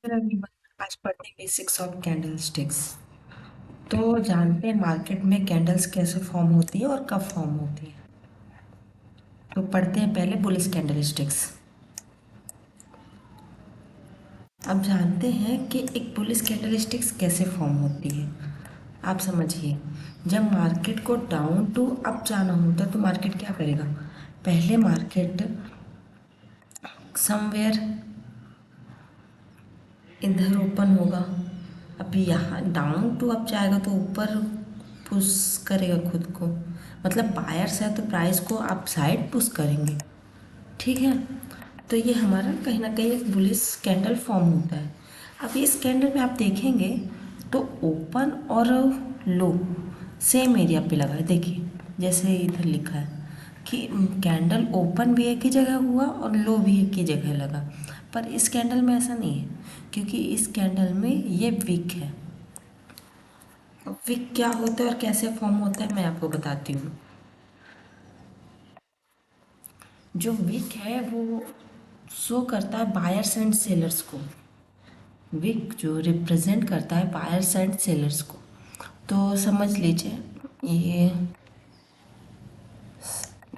Hello everyone, आज पढ़ते हैं बेसिक्स ऑफ कैंडल स्टिक्स। तो जानते हैं मार्केट में कैंडल्स कैसे फॉर्म होती है और कब फॉर्म होती है। तो पढ़ते हैं पहले बुलिश कैंडल स्टिक्स। अब जानते हैं कि एक बुलिश कैंडल स्टिक्स कैसे फॉर्म होती है। आप समझिए, जब मार्केट को डाउन टू अप जाना होता है तो मार्केट क्या करेगा। पहले मार्केट समवेयर इधर ओपन होगा। अब यहाँ डाउन टू अप जाएगा तो ऊपर पुश करेगा खुद को। मतलब बायर्स है तो प्राइस को अप साइड पुश करेंगे। ठीक है, तो ये हमारा कहीं ना कहीं एक बुलिश कैंडल फॉर्म होता है। अब इस कैंडल में आप देखेंगे तो ओपन और लो सेम एरिया पे लगा है। देखिए जैसे इधर लिखा है कि कैंडल ओपन भी एक ही जगह हुआ और लो भी एक ही जगह लगा। पर इस कैंडल में ऐसा नहीं है, क्योंकि इस कैंडल में ये विक है। विक क्या होता है और कैसे फॉर्म होता है मैं आपको बताती हूँ। जो विक है वो शो करता है बायर्स एंड सेलर्स को। विक जो रिप्रेजेंट करता है बायर्स एंड सेलर्स को। तो समझ लीजिए ये,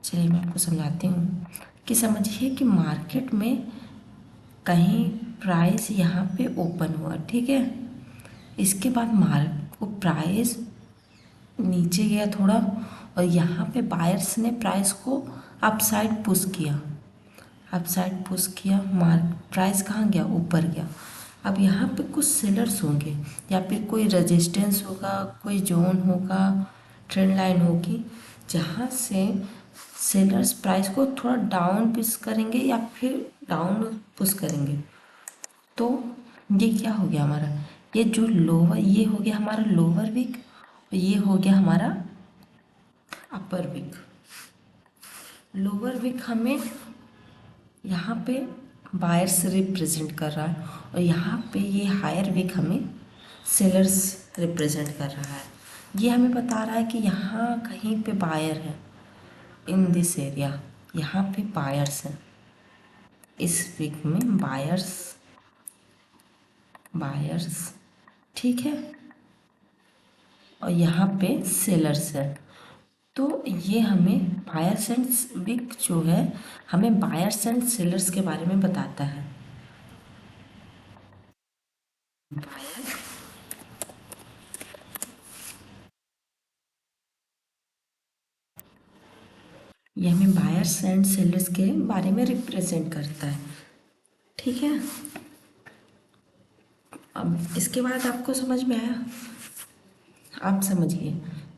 चलिए मैं आपको समझाती हूँ कि समझिए कि मार्केट में कहीं प्राइस यहाँ पे ओपन हुआ, ठीक है। इसके बाद मार्क वो प्राइस नीचे गया थोड़ा और यहाँ पे बायर्स ने प्राइस को अप साइड पुश किया। अप साइड पुश किया, मार्क प्राइस कहाँ गया, ऊपर गया। अब यहाँ पे कुछ सेलर्स होंगे या फिर कोई रेजिस्टेंस होगा, कोई जोन होगा, ट्रेंड लाइन होगी, जहाँ से सेलर्स प्राइस को थोड़ा डाउन पुश करेंगे या फिर डाउन पुश करेंगे। तो ये क्या हो गया हमारा, ये जो लोअर, ये हो गया हमारा लोअर विक और ये हो गया हमारा अपर विक। लोअर विक हमें यहाँ पे बायर्स रिप्रेजेंट कर रहा है और यहाँ पे ये हायर विक हमें सेलर्स रिप्रेजेंट कर रहा है। ये हमें बता रहा है कि यहाँ कहीं पे बायर है। इन दिस एरिया यहाँ पे बायर्स हैं। इस विक में बायर्स, बायर्स, ठीक है, और यहाँ पे सेलर्स है। तो ये हमें बायर्स एंड विक जो है हमें बायर्स एंड सेलर्स के बारे में बताता है। ये हमें बायर्स एंड सेलर्स के बारे में रिप्रेजेंट करता है, ठीक है। अब इसके बाद आपको समझ में आया, आप समझिए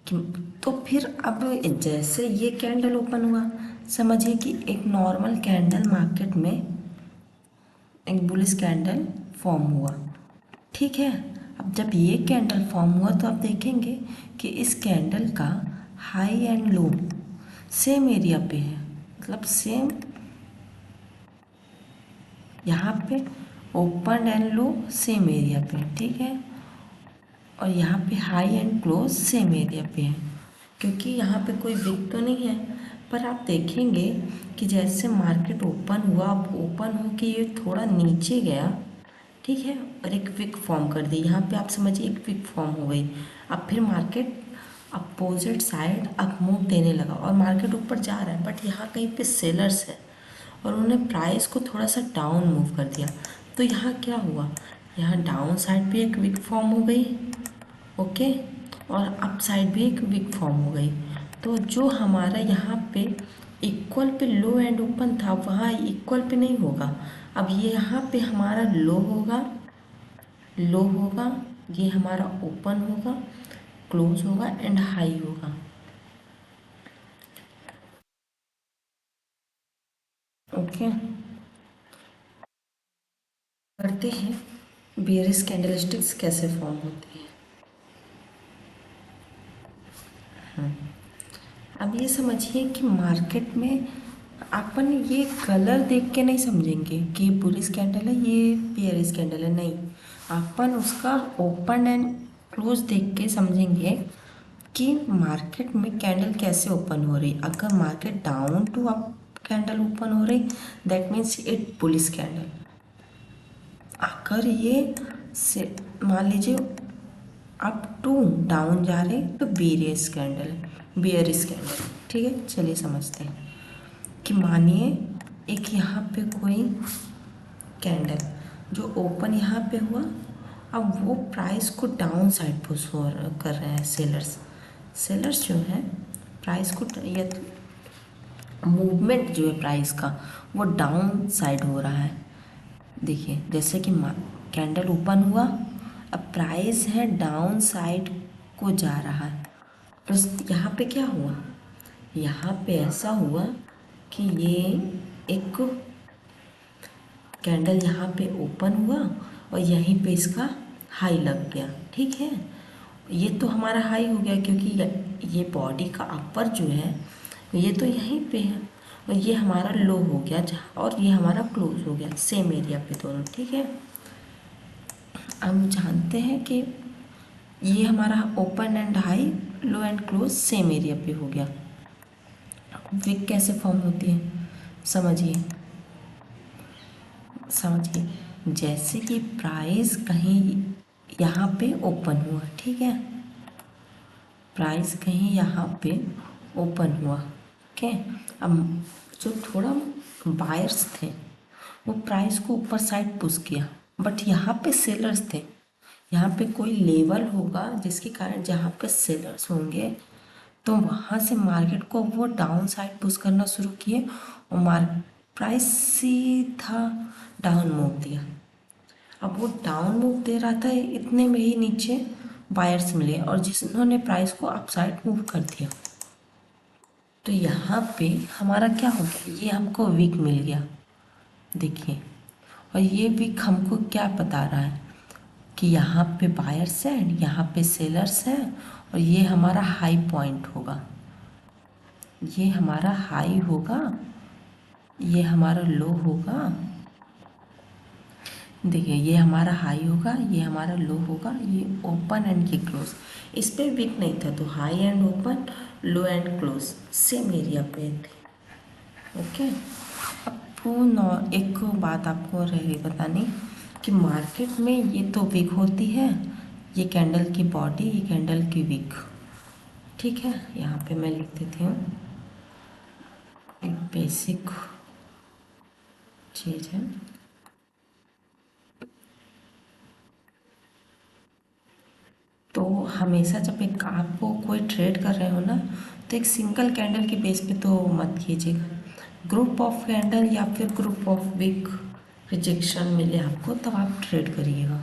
कि तो फिर अब जैसे ये कैंडल ओपन हुआ, समझिए कि एक नॉर्मल कैंडल मार्केट में एक बुलिश कैंडल फॉर्म हुआ, ठीक है। अब जब ये कैंडल फॉर्म हुआ तो आप देखेंगे कि इस कैंडल का high and low same area पे है। मतलब सेम, यहाँ पे open and low same area पे, ठीक है। और यहाँ पे high and close same area पे है, क्योंकि यहाँ पे कोई विक तो नहीं है। पर आप देखेंगे कि जैसे मार्केट ओपन हुआ, अब ओपन हो के ये थोड़ा नीचे गया, ठीक है, और एक विक फॉर्म कर दी। यहाँ पे आप समझिए एक विक फॉर्म हो गई। अब फिर market opposite side up move देने लगा और मार्केट ऊपर जा रहा है, बट यहाँ कहीं पे सेलर्स है और उन्होंने प्राइस को थोड़ा सा डाउन मूव कर दिया। तो यहाँ क्या हुआ, यहाँ डाउन साइड पे एक विक फॉर्म हो गई, ओके, और अप साइड भी एक विक फॉर्म हो गई। तो जो हमारा यहाँ पे equal pay low and open था वहाँ इक्वल पे नहीं होगा। अब ये यहाँ पे हमारा लो होगा, लो होगा, ये हमारा ओपन होगा, क्लोज होगा एंड हाई होगा, ओके। करते हैं बेयरिश कैंडलस्टिक्स कैसे फॉर्म होती है। अब ये समझिए कि मार्केट में अपन ये कलर देख के नहीं समझेंगे कि ये बुलिश कैंडल है, ये बेयरिश कैंडल है, नहीं। अपन उसका ओपन एंड क्लोज देख के समझेंगे कि मार्केट में कैंडल कैसे ओपन हो रही। अगर market down to up candle open हो रही, that means it bullish candle. अगर ये से मान लीजिए अप टू डाउन जा रहे तो बेयरिश कैंडल, बेयरिश कैंडल। ठीक है, चलिए समझते हैं कि मानिए एक यहाँ पे कोई कैंडल जो ओपन यहाँ पे हुआ, अब वो प्राइस को डाउन साइड पुश कर रहे हैं सेलर्स। सेलर्स जो है प्राइस को या मूवमेंट जो है प्राइस का वो डाउन साइड हो रहा है। देखिए जैसे कि कैंडल ओपन हुआ, अब प्राइस है डाउन साइड को जा रहा है। बस यहाँ पे क्या हुआ, यहाँ पे ऐसा हुआ कि ये एक कैंडल यहाँ पे ओपन हुआ और यहीं पे इसका हाई लग गया। ठीक है, ये तो हमारा हाई हो गया क्योंकि ये बॉडी का अपर जो है ये तो यहीं पे है, और ये हमारा लो हो गया जहाँ, और ये हमारा क्लोज हो गया सेम एरिया पे दोनों। ठीक है, हम जानते हैं कि ये हमारा open and high, low and close same area पे हो गया। विक कैसे फॉर्म होती है समझिए, समझिए जैसे कि प्राइस कहीं यहाँ पे ओपन हुआ, ठीक है, प्राइस कहीं यहाँ पे ओपन हुआ। ओके, अब जो थोड़ा बायर्स थे वो प्राइस को ऊपर साइड पुश किया, बट यहाँ पे सेलर्स थे। यहाँ पे कोई लेवल होगा जिसके कारण जहाँ पे सेलर्स होंगे तो वहाँ से मार्केट को वो डाउन साइड पुश करना शुरू किए और प्राइस सीधा डाउन मूव दिया। अब वो डाउन मूव दे रहा था, इतने में ही नीचे बायर्स मिले और जिन्होंने प्राइस को अपसाइड मूव कर दिया। तो यहाँ पे हमारा क्या हो गया, ये हमको वीक मिल गया। देखिए, और ये वीक हमको क्या बता रहा है कि यहाँ पे बायर्स हैं, यहाँ पे सेलर्स हैं, और ये हमारा हाई पॉइंट होगा, ये हमारा हाई होगा, ये हमारा लो होगा। देखिए ये हमारा हाई होगा, ये हमारा लो होगा, ये ओपन एंड ये क्लोज। इस पर वीक नहीं था, तो high and open, low and close same area पे थे। ओके, अब एक बात आपको रह गई बतानी कि मार्केट में ये तो वीक होती है, ये कैंडल की बॉडी, ये कैंडल की वीक। ठीक है, यहाँ पे मैं लिख देती हूँ, एक बेसिक चीज़ है। तो हमेशा जब एक आपको कोई ट्रेड कर रहे हो ना, तो एक सिंगल कैंडल के बेस पे तो मत कीजिएगा, ग्रुप ऑफ कैंडल या फिर ग्रुप ऑफ वीक रिजेक्शन मिले आपको तब आप ट्रेड करिएगा।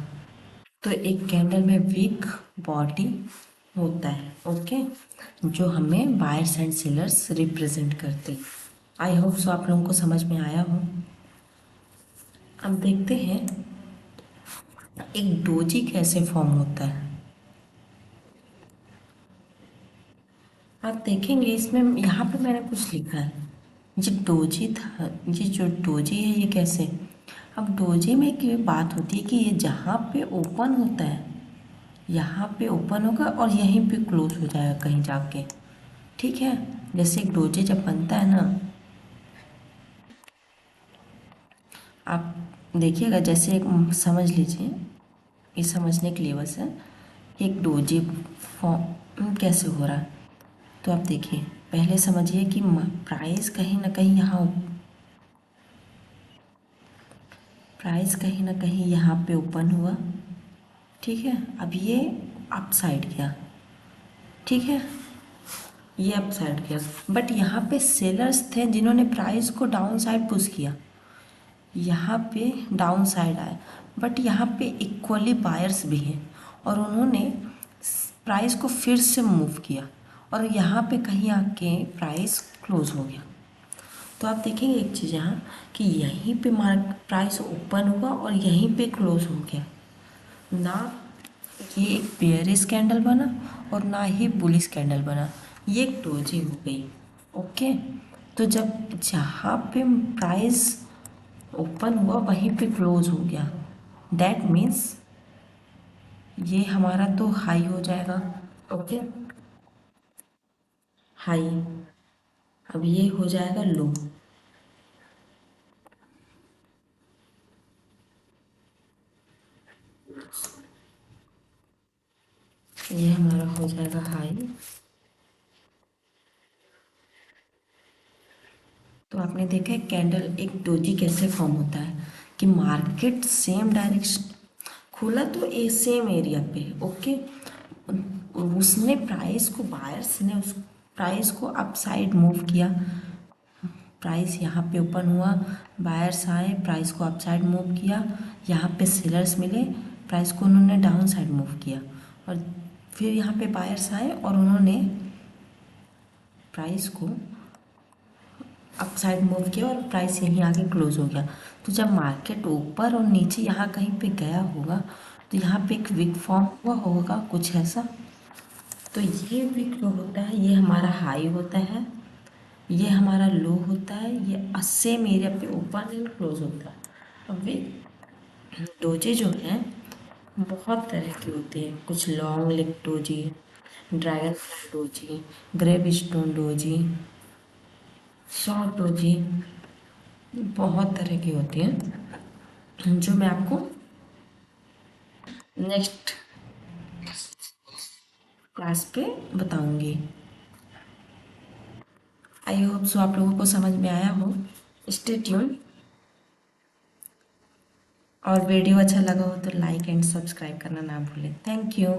तो एक कैंडल में वीक बॉडी होता है, ओके, जो हमें बायर्स एंड सेलर्स रिप्रेजेंट करते। आई होप सो आप लोगों को समझ में आया हो। अब देखते हैं एक डोजी कैसे फॉर्म होता है। आप देखेंगे इसमें यहाँ पे मैंने कुछ लिखा है, ये डोजी था, ये जो डोजी है ये कैसे। अब डोजी में एक बात होती है कि ये जहाँ पे ओपन होता है यहाँ पे ओपन होगा और यहीं पे क्लोज हो जाएगा कहीं जाके। ठीक है, जैसे एक डोजी जब बनता है ना, आप देखिएगा जैसे एक समझ लीजिए, ये समझने के लिए बस है, एक डोजी फॉर्म कैसे हो रहा है। तो आप देखिए पहले समझिए कि प्राइस कहीं ना कहीं यहाँ, प्राइस कहीं ना कहीं यहाँ पे ओपन हुआ। ठीक है, अब ये अप साइड गया। ठीक है, ये अप साइड गया, बट यहाँ पे सेलर्स थे जिन्होंने प्राइस को डाउन साइड पुश किया, यहाँ पे डाउन साइड आया, बट यहाँ पे इक्वली बायर्स भी हैं और उन्होंने प्राइस को फिर से मूव किया और यहाँ पे कहीं आके प्राइस क्लोज हो गया। तो आप देखेंगे एक चीज़ यहाँ कि यहीं पे प्राइस ओपन हुआ और यहीं पे क्लोज हो गया ना, ये एक बेयरिश कैंडल बना और ना ही बुलिश कैंडल बना, ये एक डोजी हो गई। ओके, तो जब जहाँ पे प्राइस ओपन हुआ वहीं पे क्लोज हो गया, दैट मीन्स ये हमारा तो हाई हो जाएगा। ओके, हाई, अब ये हो जाएगा लो। ये हमारा हो जाएगा हाई। तो आपने देखा है कैंडल एक डोजी कैसे फॉर्म होता है कि मार्केट सेम डायरेक्शन खुला तो ए सेम एरिया पे, ओके, उसने प्राइस को, बायर्स ने उस प्राइस को अपसाइड मूव किया, प्राइस यहाँ पे ओपन हुआ, बायर्स आए, प्राइस को अपसाइड मूव किया, यहाँ पे सेलर्स मिले, प्राइस को उन्होंने डाउन साइड मूव किया, और फिर यहाँ पे बायर्स आए और उन्होंने प्राइस को अपसाइड मूव किया और प्राइस यहीं आके क्लोज हो गया। तो जब मार्केट ऊपर और नीचे यहाँ कहीं पे गया होगा तो यहाँ पे एक विक फॉर्म हुआ होगा कुछ ऐसा। तो ये विक जो होता है ये हमारा हाई होता है, ये हमारा लो होता है, ये सेम एरिया पे ओपन एंड क्लोज होता है। अब वे डोजे जो हैं बहुत तरह की होती है, कुछ long leg doji, dragonfly doji, gravestone doji, short doji, बहुत तरह की होती हैं जो मैं आपको नेक्स्ट क्लास पे बताऊंगी। आई होप सो आप लोगों को समझ में आया हो। Stay tune. और वीडियो अच्छा लगा हो तो लाइक एंड सब्सक्राइब करना ना भूलें। Thank you.